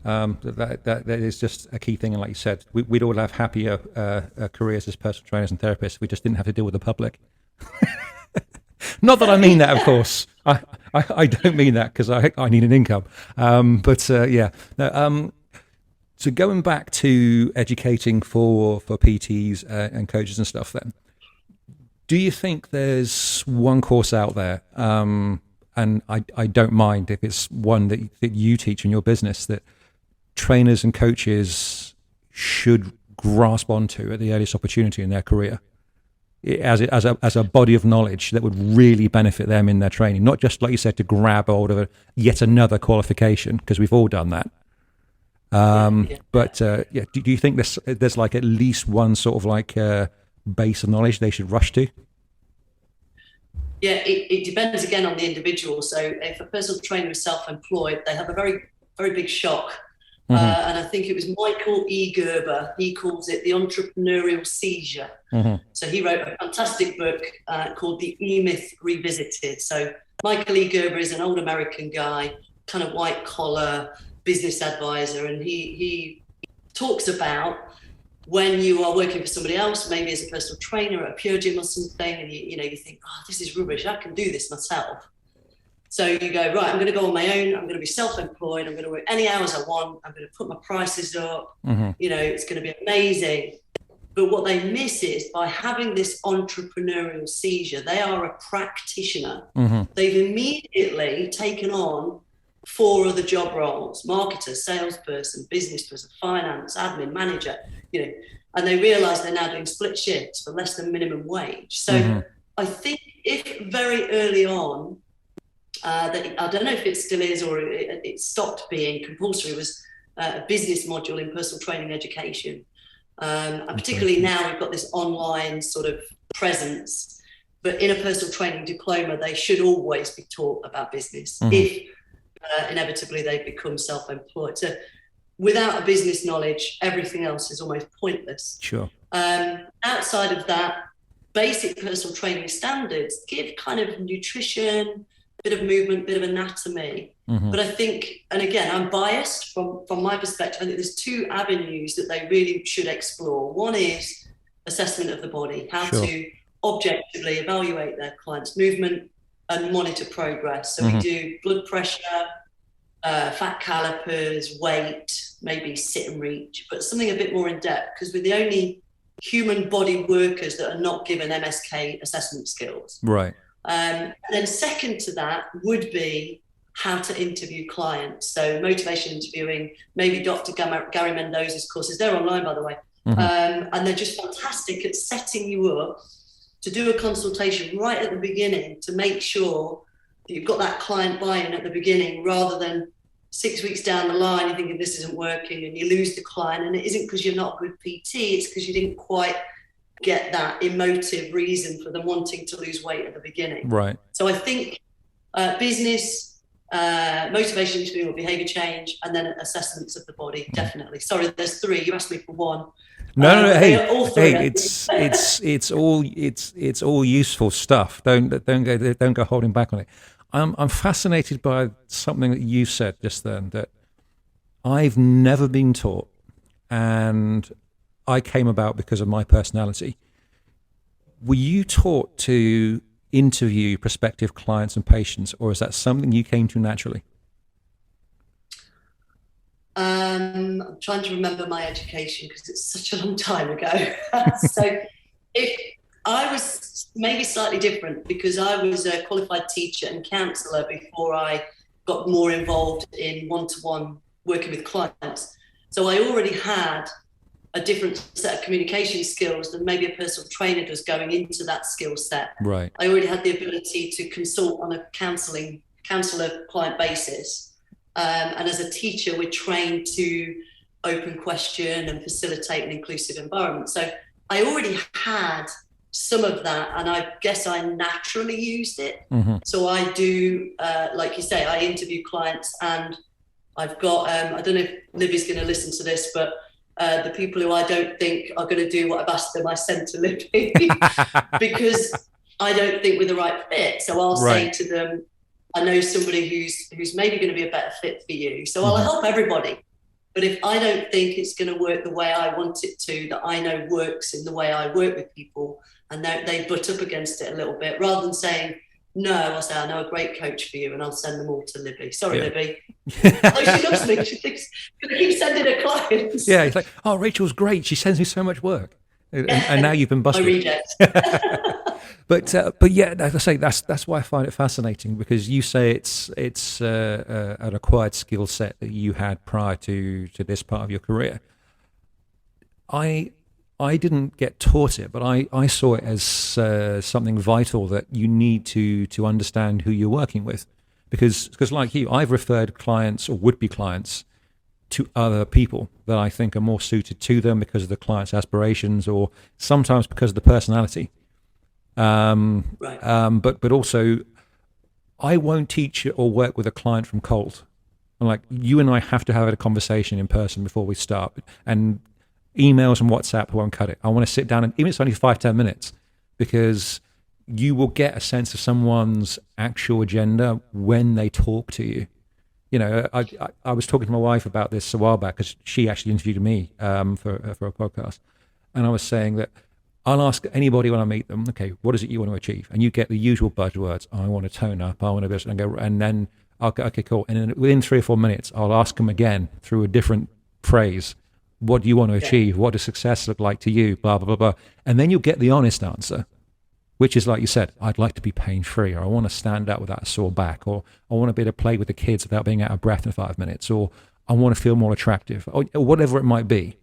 That is just a key thing, and like you said, we'd all have happier careers as personal trainers and therapists if we just didn't have to deal with the public. Not that I mean that, of course. I don't mean that, because I need an income. Yeah. No, so going back to educating for PTs and coaches and stuff, then, do you think there's one course out there, and I don't mind if it's one that you teach in your business, that trainers and coaches should grasp onto at the earliest opportunity in their career, as a body of knowledge that would really benefit them in their training, not just, like you said, to grab hold of yet another qualification, because we've all done that. But do you think there's like at least one sort of like base of knowledge they should rush to? Yeah, it depends again on the individual. So if a personal trainer is self-employed, they have a very, very big shock. And I think it was Michael E. Gerber. He calls it the entrepreneurial seizure. So he wrote a fantastic book called The E-Myth Revisited. So Michael E. Gerber is an old American guy, kind of white collar business advisor. And he talks about when you are working for somebody else, maybe as a personal trainer at a pure gym or something, and you think, oh, this is rubbish, I can do this myself. So you go, right, I'm going to go on my own. I'm going to be self-employed. I'm going to work any hours I want. I'm going to put my prices up. It's going to be amazing. But what they miss is, by having this entrepreneurial seizure, they are a practitioner. They've immediately taken on 4 other job roles: marketer, salesperson, business person, finance, admin, manager, and they realize they're now doing split shifts for less than minimum wage. So I think if very early on, that I don't know if it still is or it stopped being compulsory, was a business module in personal training education. And particularly now we've got this online sort of presence, but in a personal training diploma, they should always be taught about business if inevitably they become self-employed. So without a business knowledge, everything else is almost pointless. Sure. Outside of that, basic personal training standards give kind of nutrition, bit of movement, bit of anatomy. But I think, and again, I'm biased from my perspective, I think there's 2 avenues that they really should explore. One is assessment of the body, how to objectively evaluate their client's movement and monitor progress. So we do blood pressure, fat calipers, weight, maybe sit and reach, but something a bit more in depth, because we're the only human body workers that are not given MSK assessment skills. Right. And then second to that would be how to interview clients. So motivation interviewing, maybe Dr. Gary Mendoza's courses, they're online, by the way. And they're just fantastic at setting you up to do a consultation right at the beginning to make sure that you've got that client buy-in at the beginning, rather than 6 weeks down the line, you're thinking this isn't working and you lose the client. And it isn't because you're not a good PT, it's because you didn't quite get that emotive reason for them wanting to lose weight at the beginning. Right. So I think business, motivation interviewing or behavior change, and then assessments of the body, definitely. Sorry, there's 3. You asked me for one. No. Hey, it's all useful stuff. Don't go holding back on it. I'm fascinated by something that you said just then, that I've never been taught, and I came about because of my personality. Were you taught to interview prospective clients and patients, or is that something you came to naturally? I'm trying to remember my education because it's such a long time ago. So if I was maybe slightly different, because I was a qualified teacher and counsellor before I got more involved in one-to-one working with clients. So I already had a different set of communication skills than maybe a personal trainer does going into that skill set. Right. I already had the ability to consult on a counselling counsellor client basis. And as a teacher, we're trained to open question and facilitate an inclusive environment. So I already had some of that, and I guess I naturally used it. So I do, like you say, I interview clients, and I've got, I don't know if Libby's going to listen to this, but the people who I don't think are going to do what I've asked them, I send to Libby because I don't think we're the right fit. So I'll say to them, I know somebody who's maybe going to be a better fit for you. So I'll help everybody. But if I don't think it's going to work the way I want it to, that I know works in the way I work with people, and they butt up against it a little bit, rather than saying, no, I'll say, I know a great coach for you, and I'll send them all to Libby. Sorry, Libby. Oh, she loves me. She thinks, I keep sending her clients. Yeah, it's like, oh, Rachel's great. She sends me so much work. And now you've been busted. I reject. But yeah, as I say, that's why I find it fascinating, because you say it's an acquired skill set that you had prior to this part of your career. I didn't get taught it, but I saw it as something vital that you need to understand who you're working with, because like you, I've referred clients or would-be clients to other people that I think are more suited to them because of the client's aspirations, or sometimes because of the personality. But also, I won't teach or work with a client from cold. I'm like, you and I have to have a conversation in person before we start, and emails and WhatsApp won't cut it. I want to sit down, and even if it's only 5-10 minutes, because you will get a sense of someone's actual agenda when they talk to you. You know, I was talking to my wife about this a while back, because she actually interviewed me for a podcast, and I was saying that I'll ask anybody when I meet them, okay, what is it you want to achieve? And you get the usual buzzwords. I want to tone up. I want to be, and go, and then I'll go, okay, cool. And then within 3 or 4 minutes, I'll ask them again through a different phrase. What do you want to achieve? What does success look like to you? Blah, blah, blah, blah. And then you'll get the honest answer, which is like you said, I'd like to be pain-free, or I want to stand up without a sore back, or I want to be able to play with the kids without being out of breath in 5 minutes, or I want to feel more attractive, or whatever it might be.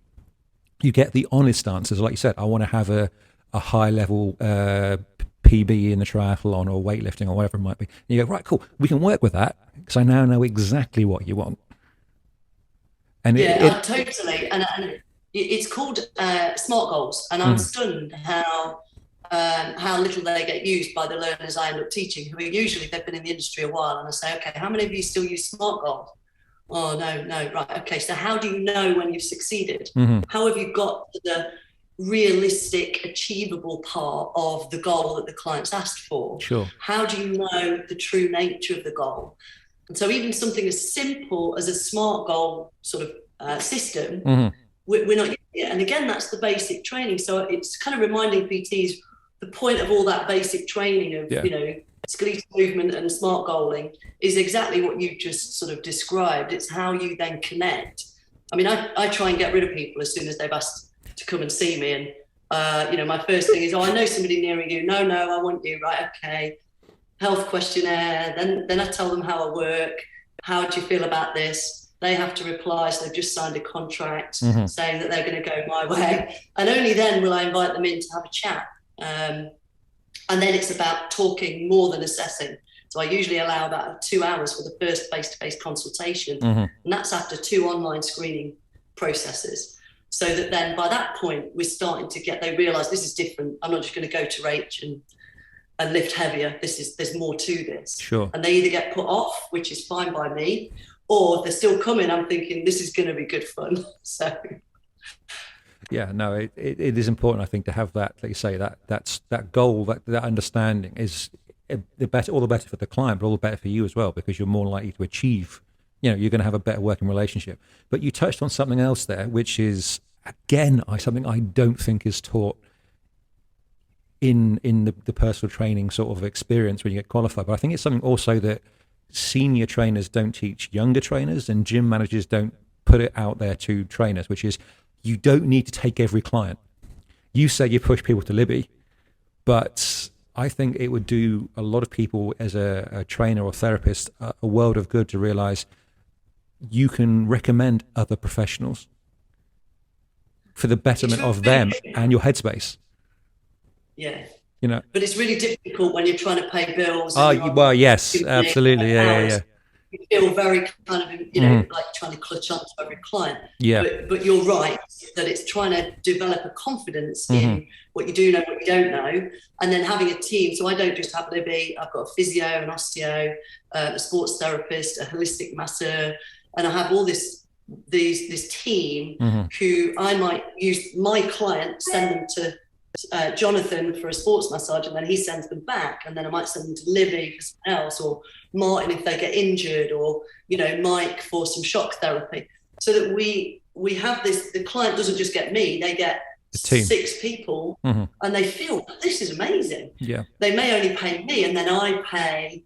You get the honest answers. Like you said, I want to have a high-level PB in the triathlon or weightlifting or whatever it might be. And you go, right, cool, we can work with that, because I now know exactly what you want. And totally. And it's called SMART goals, and I'm stunned how little they get used by the learners I end up teaching, who are usually, they've been in the industry a while, and I say, okay, how many of you still use SMART goals? Oh, no, right, okay, so how do you know when you've succeeded? How have you got to the realistic, achievable part of the goal that the client's asked for? Sure. How do you know the true nature of the goal? And so even something as simple as a SMART goal sort of system, we're not using it. And again, that's the basic training. So it's kind of reminding PTs the point of all that basic training of, you know, skeletal movement and SMART goaling is exactly what you just sort of described. It's how you then connect. I mean, I try and get rid of people as soon as they've asked to come and see me. And, you know, my first thing is, oh, I know somebody near you. No, I want you. Right, okay. Health questionnaire. Then I tell them how I work. How do you feel about this? They have to reply. So they've just signed a contract saying that they're going to go my way. And only then will I invite them in to have a chat. And then it's about talking more than assessing. So I usually allow about 2 hours for the first face-to-face consultation. And that's after 2 online screening processes. So that then by that point, we're starting to they realise this is different. I'm not just going to go to Rach and lift heavier. There's more to this. Sure. And they either get put off, which is fine by me, or they're still coming. I'm thinking this is going to be good fun. So. Yeah, no, it is important, I think, to have that, like you say, that goal, that understanding is the better, all the better for the client, but all the better for you as well, because you're more likely to achieve, you know, you're going to have a better working relationship. But you touched on something else there, which is, again, something I don't think is taught in the personal training sort of experience when you get qualified. But I think it's something also that senior trainers don't teach younger trainers, and gym managers don't put it out there to trainers, which is, you don't need to take every client. You say you push people to Libby, but I think it would do a lot of people as a trainer or therapist a world of good to realize you can recommend other professionals for the betterment of them and your headspace. Yeah. You know. But it's really difficult when you're trying to pay bills. Oh, And you're well, on yes, absolutely. Yeah, yeah, hours. yeah. You feel very kind of, like trying to clutch onto every client. Yeah. But you're right that it's trying to develop a confidence Mm-hmm. in what you do know, what you don't know, and then having a team. So I don't just have Libby. I've got a physio, an osteo, a sports therapist, a holistic masseur, and I have all this team who I might use. My client, send them to Jonathan for a sports massage, and then he sends them back, and then I might send them to Livy for something else, or Martin if they get injured, or Mike for some shock therapy, so that we have this. The client doesn't just get me; they get The team. 6 people, and they feel this is amazing. Yeah. They may only pay me, and then I pay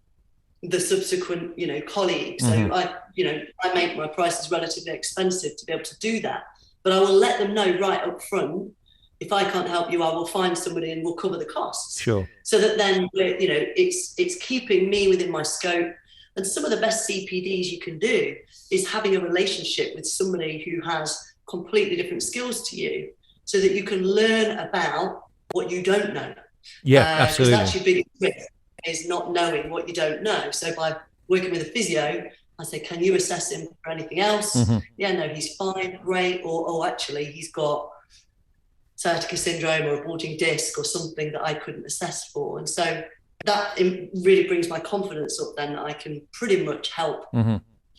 the subsequent colleagues. So I make my prices relatively expensive to be able to do that, but I will let them know right up front. If I can't help you, I will find somebody and we'll cover the costs. Sure. So that then, it's keeping me within my scope. And some of the best CPDs you can do is having a relationship with somebody who has completely different skills to you, so that you can learn about what you don't know. Yeah, absolutely. Because that's your biggest risk, is not knowing what you don't know. So by working with a physio, I say, can you assess him for anything else? Yeah, no, he's fine, great. Or actually, he's got sciatica syndrome or a bulging disc or something that I couldn't assess for. And so that really brings my confidence up then, that I can pretty much help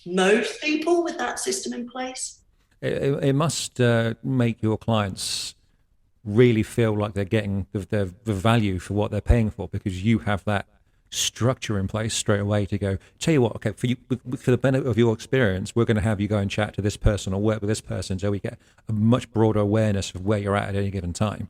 most people with that system in place. It must make your clients really feel like they're getting the value for what they're paying for, because you have that structure in place straight away to go, tell you what, okay, for the benefit of your experience, we're going to have you go and chat to this person or work with this person, so we get a much broader awareness of where you're at any given time.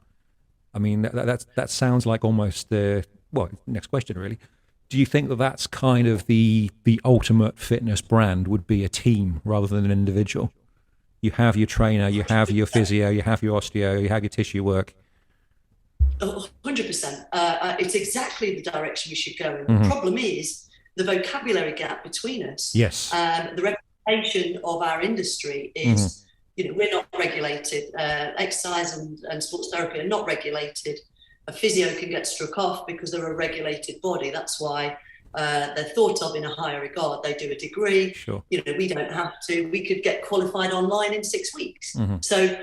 I mean, that sounds like almost next question really. Do you think that that's kind of the ultimate fitness brand would be a team rather than an individual? You have your trainer, you have your physio, you have your osteo, you have your tissue work. 100%. It's exactly the direction we should go in. The problem is the vocabulary gap between us. Yes. The reputation of our industry is, we're not regulated. Exercise and sports therapy are not regulated. A physio can get struck off because they're a regulated body. That's why they're thought of in a higher regard. They do a degree. Sure. We don't have to. We could get qualified online in 6 weeks. So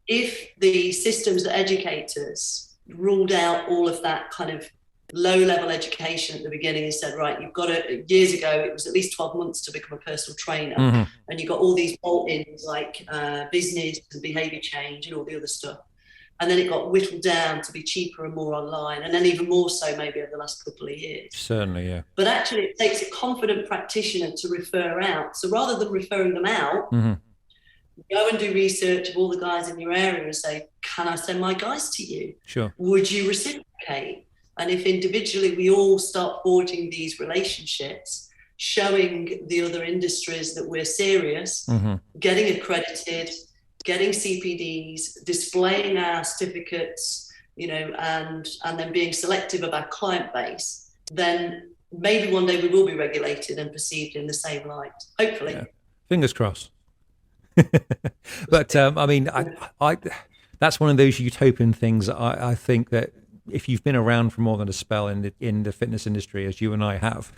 if the systems that educate us ruled out all of that kind of low-level education at the beginning and said, right, you've got to, years ago, it was at least 12 months to become a personal trainer. And you got all these bolt-ins like business and behavior change and all the other stuff. And then it got whittled down to be cheaper and more online. And then even more so maybe over the last couple of years. Certainly, yeah. But actually it takes a confident practitioner to refer out. So rather than referring them out, go and do research of all the guys in your area and say, can I send my guys to you? Sure. Would you reciprocate? And if individually we all start forging these relationships, showing the other industries that we're serious, getting accredited, getting CPDs, displaying our certificates, and then being selective of our client base, then maybe one day we will be regulated and perceived in the same light, hopefully. Yeah. Fingers crossed. But I mean, I that's one of those utopian things. I think that if you've been around for more than a spell in the fitness industry, as you and I have,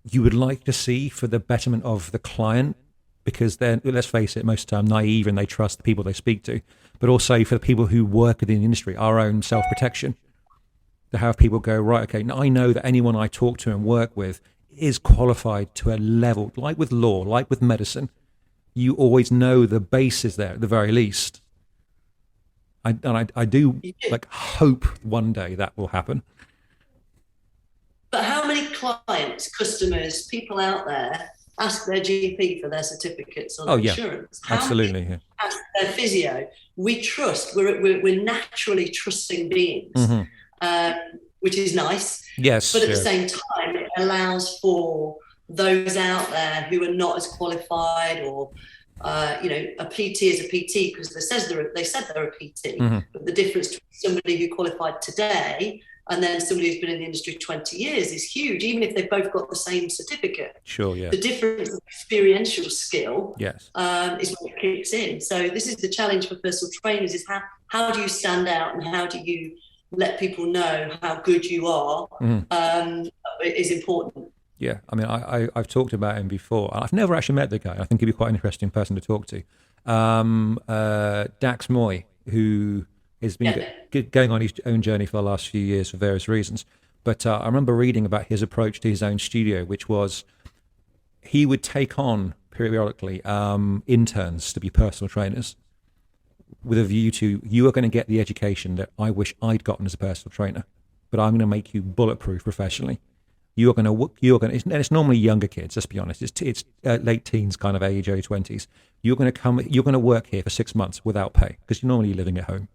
you would like to see for the betterment of the client, because they're, let's face it, most of the time naive and they trust the people they speak to, but also for the people who work within the industry, our own self-protection, to have people go, right, okay, now I know that anyone I talk to and work with is qualified to a level, like with law, like with medicine. You always know the base is there at the very least. I do like hope one day that will happen. But how many clients, customers, people out there ask their GP for their certificates or their insurance? How absolutely. many ask their physio? We trust. We're naturally trusting beings, which is nice. Yes. But at the same time, it allows for those out there who are not as qualified, or a PT is a PT because they said they're a PT. But the difference between somebody who qualified today and then somebody who's been in the industry 20 years is huge, even if they've both got the same certificate. Sure, yeah. The difference in experiential skill yes. Is what kicks in. So this is the challenge for personal trainers: is how do you stand out, and how do you let people know how good you are is important. Yeah, I mean, I've talked about him before. I've never actually met the guy. I think he'd be quite an interesting person to talk to. Dax Moy, who has been going on his own journey for the last few years for various reasons. But I remember reading about his approach to his own studio, which was he would take on periodically interns to be personal trainers with a view to, you are going to get the education that I wish I'd gotten as a personal trainer, but I'm going to make you bulletproof professionally. You're going to, and it's normally younger kids, let's be honest. It's late teens kind of age, early 20s. You're going to work here for 6 months without pay because you're normally living at home.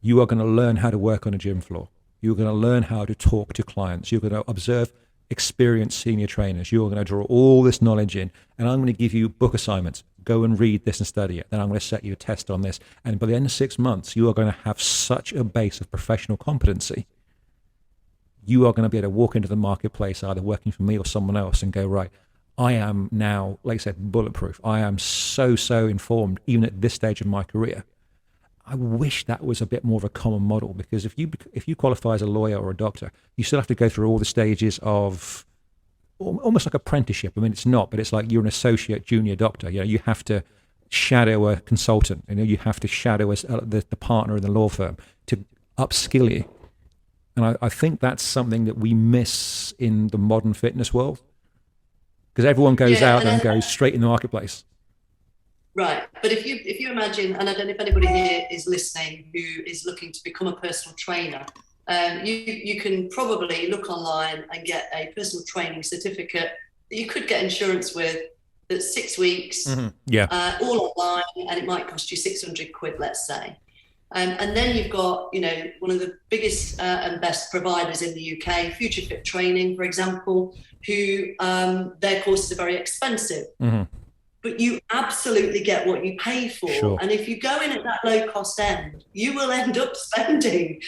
You are going to learn how to work on a gym floor. You're going to learn how to talk to clients. You're going to observe experienced senior trainers. You're going to draw all this knowledge in, and I'm going to give you book assignments. Go and read this and study it. Then I'm going to set you a test on this. And by the end of 6 months, you are going to have such a base of professional competency. You are going to be able to walk into the marketplace, either working for me or someone else, and go, right, I am now, like I said, bulletproof. I am so informed, even at this stage of my career. I wish that was a bit more of a common model, because if you qualify as a lawyer or a doctor, you still have to go through all the stages of almost like apprenticeship. I mean, it's not, but it's like you're an associate junior doctor. You know, you have to shadow a consultant. You know, you have to shadow the partner in the law firm to upskill you. And I think that's something that we miss in the modern fitness world, because everyone goes out and goes straight in the marketplace. Right, but if you imagine, and I don't know if anybody here is listening who is looking to become a personal trainer, you can probably look online and get a personal training certificate that you could get insurance with. That's 6 weeks, all online, and it might cost you 600 quid, let's say. And then you've got, you know, one of the biggest and best providers in the UK, Future Fit Training, for example, who their courses are very expensive. Mm-hmm. But you absolutely get what you pay for. Sure. And if you go in at that low cost end, you will end up spending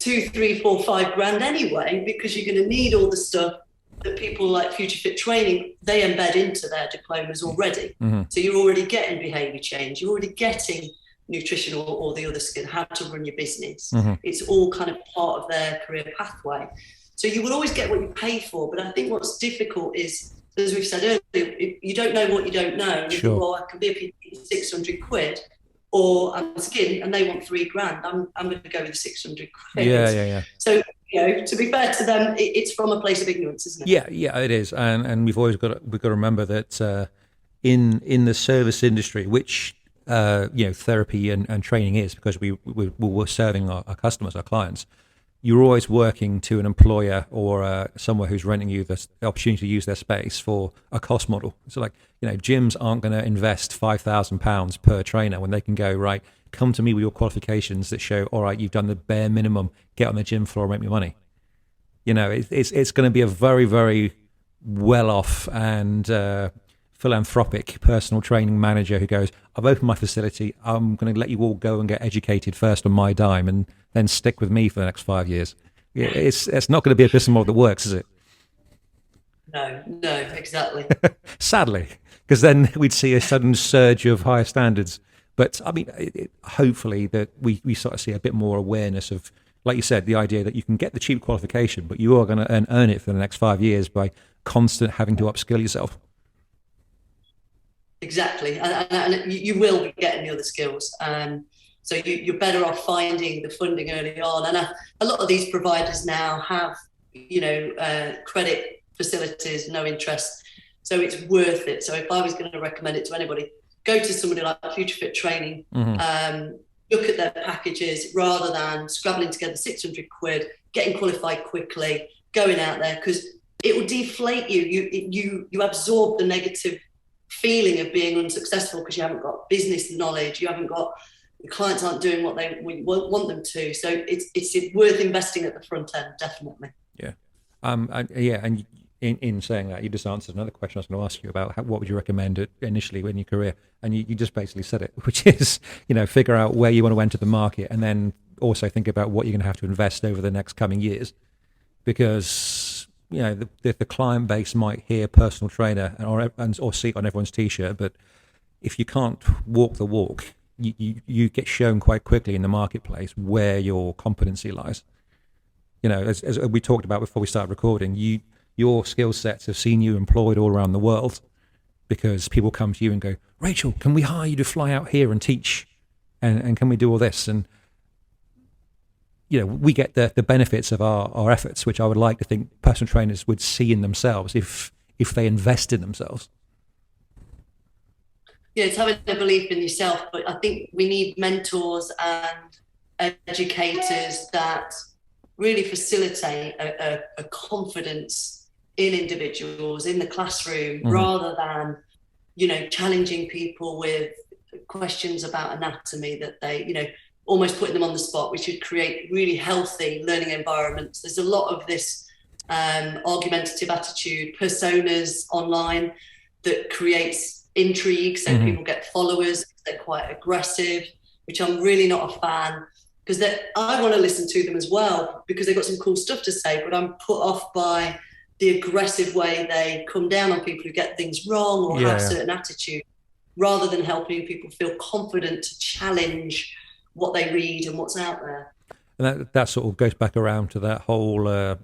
2, 3, 4, 5 grand anyway, because you're going to need all the stuff that people like Future Fit Training, they embed into their diplomas already. Mm-hmm. So you're already getting behavior change. You're already getting nutrition or the other skill, how to run your business. Mm-hmm. It's all kind of part of their career pathway. So you will always get what you pay for. But I think what's difficult is, as we've said earlier, you don't know what you don't know. You think, well, I can be a PT for 600 quid, or I'm skinned and they want 3 grand. I'm going to go with the 600 quid. Yeah. So, you know, to be fair to them, it's from a place of ignorance, isn't it? Yeah, it is. And we've got to remember that in the service industry, which therapy and training is, because we're serving our customers, our clients. You're always working to an employer or somewhere who's renting you the opportunity to use their space for a cost model. So, like, you know, gyms aren't going to invest £5,000 per trainer when they can go, right, come to me with your qualifications that show, all right, you've done the bare minimum, get on the gym floor, make me money. You know, it's going to be a very, very well-off and philanthropic personal training manager who goes, I've opened my facility, I'm going to let you all go and get educated first on my dime and then stick with me for the next 5 years. It's not going to be a business model that works, is it? No, exactly. Sadly, because then we'd see a sudden surge of higher standards. But I mean, hopefully that we sort of see a bit more awareness of, like you said, the idea that you can get the cheap qualification, but you are going to earn it for the next 5 years by constant having to upskill yourself. Exactly, and you will be getting the other skills. So you're better off finding the funding early on. And a lot of these providers now have, credit facilities, no interest. So it's worth it. So if I was going to recommend it to anybody, go to somebody like Future Fit Training, look at their packages rather than scrabbling together 600 quid, getting qualified quickly, going out there, because it will deflate you. You absorb the negative feeling of being unsuccessful because you haven't got business knowledge, the clients aren't doing what they want them to. So it's worth investing at the front end, definitely. Yeah. And in saying that, you just answered another question I was going to ask you about what would you recommend initially in your career, and you just basically said it, which is, figure out where you want to enter the market, and then also think about what you're going to have to invest over the next coming years, because the client base might hear personal trainer or see it on everyone's t-shirt, but if you can't walk the walk, you get shown quite quickly in the marketplace where your competency lies. You know, as we talked about before we started recording, your skill sets have seen you employed all around the world because people come to you and go, Rachel, can we hire you to fly out here and teach? And can we do all this? And, you know, we get the benefits of our efforts, which I would like to think personal trainers would see in themselves if they invest in themselves. Yeah, it's having a belief in yourself, but I think we need mentors and educators that really facilitate a confidence in individuals in the classroom, rather than, you know, challenging people with questions about anatomy that they, you know, almost putting them on the spot. We should create really healthy learning environments. There's a lot of this argumentative attitude, personas online that creates intrigue, so people get followers, they're quite aggressive, which I'm really not a fan, because I want to listen to them as well because they've got some cool stuff to say, but I'm put off by the aggressive way they come down on people who get things wrong or have certain attitude, rather than helping people feel confident to challenge what they read and what's out there. And that sort of goes back around to that whole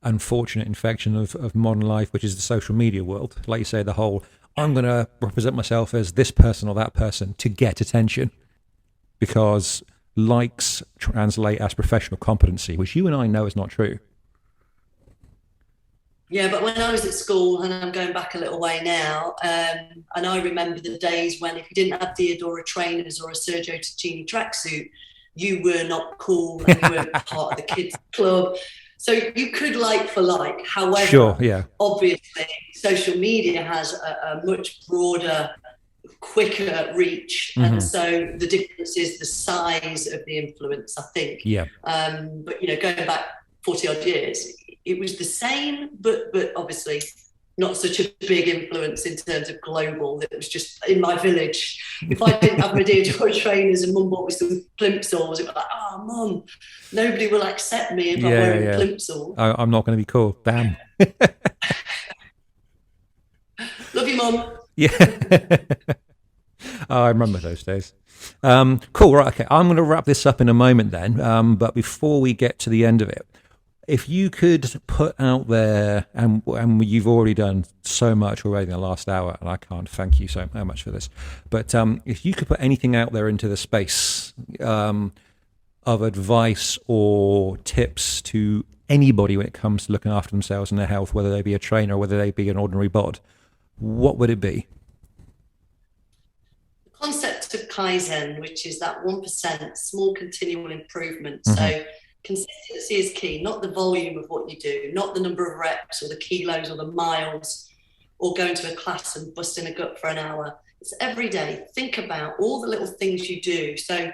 unfortunate infection of modern life, which is the social media world. Like you say, the whole, I'm going to represent myself as this person or that person to get attention, because likes translate as professional competency, which you and I know is not true. Yeah, but when I was at school, and I'm going back a little way now, and I remember the days when if you didn't have Theodora trainers or a Sergio Tacchini tracksuit, you were not cool and you weren't part of the kids club. So you could like for like. However, obviously, social media has a much broader, quicker reach. And so the difference is the size of the influence, I think. Yeah. But, you know, going back 40 odd years, it was the same, but obviously not such a big influence in terms of global. It was just in my village. If I didn't have my Theodora trainers and mum bought me some plimsolls, it was like, oh, mum, nobody will accept me if I'm wearing plimsolls. I'm not going to be cool. Damn. Love you, mum. Yeah. Oh, I remember those days. Cool. Right. Okay. I'm going to wrap this up in a moment then. But before we get to the end of it, if you could put out there, and you've already done so much already in the last hour, and I can't thank you so much for this, but if you could put anything out there into the space of advice or tips to anybody when it comes to looking after themselves and their health, whether they be a trainer or whether they be an ordinary bod, what would it be? The concept of Kaizen, which is that 1% small continual improvement. So consistency is key, not the volume of what you do, not the number of reps or the kilos or the miles or going to a class and busting a gut for an hour. It's every day. Think about all the little things you do. So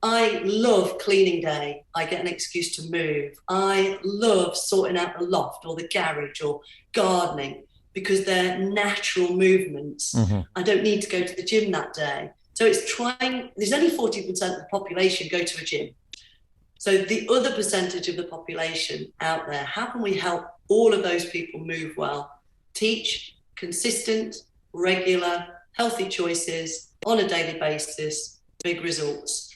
I love cleaning day. I get an excuse to move. I love sorting out the loft or the garage or gardening because they're natural movements. I don't need to go to the gym that day. So it's trying, there's only 40% of the population go to a gym. So the other percentage of the population out there, how can we help all of those people move well? Teach consistent, regular, healthy choices on a daily basis, big results.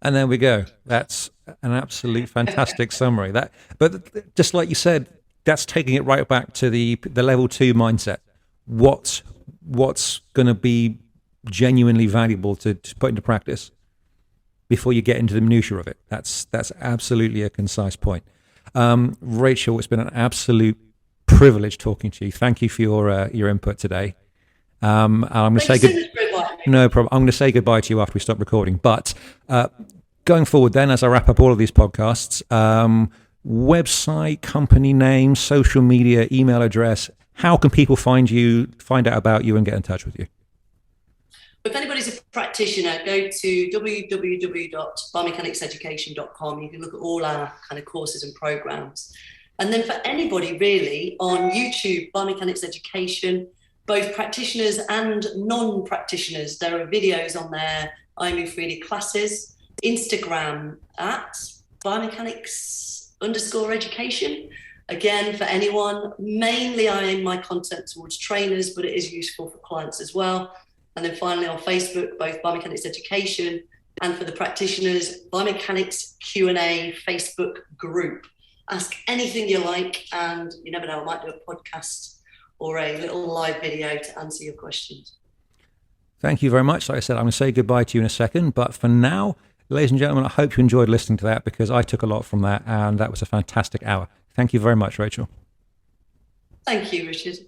And there we go. That's an absolute fantastic summary. But just like you said, that's taking it right back to the level 2 mindset. What's going to be genuinely valuable to put into practice before you get into the minutiae of it. That's absolutely a concise point. Rachel, it's been an absolute privilege talking to you. Thank you for your input today. I'm going to say no problem. I'm going to say goodbye to you after we stop recording. But going forward, then, as I wrap up all of these podcasts, website, company name, social media, email address. How can people find you, find out about you, and get in touch with you? If anybody's a practitioner, go to www.biomechanicseducation.com. You can look at all our kind of courses and programs. And then for anybody really on YouTube, Biomechanics Education, both practitioners and non-practitioners, there are videos on there. I move freely classes, Instagram at biomechanics_education. Again, for anyone, mainly I aim my content towards trainers, but it is useful for clients as well. And then finally on Facebook, both Biomechanics Education and for the practitioners, Biomechanics Q A Facebook group. Ask anything you like, and you never know, I might do a podcast or a little live video to answer your questions. Thank you very much. Like I said, I'm going to say goodbye to you in a second, but for now, ladies and gentlemen, I hope you enjoyed listening to that, because I took a lot from that, and that was a fantastic hour. Thank you very much, Rachel. Thank you, Richard.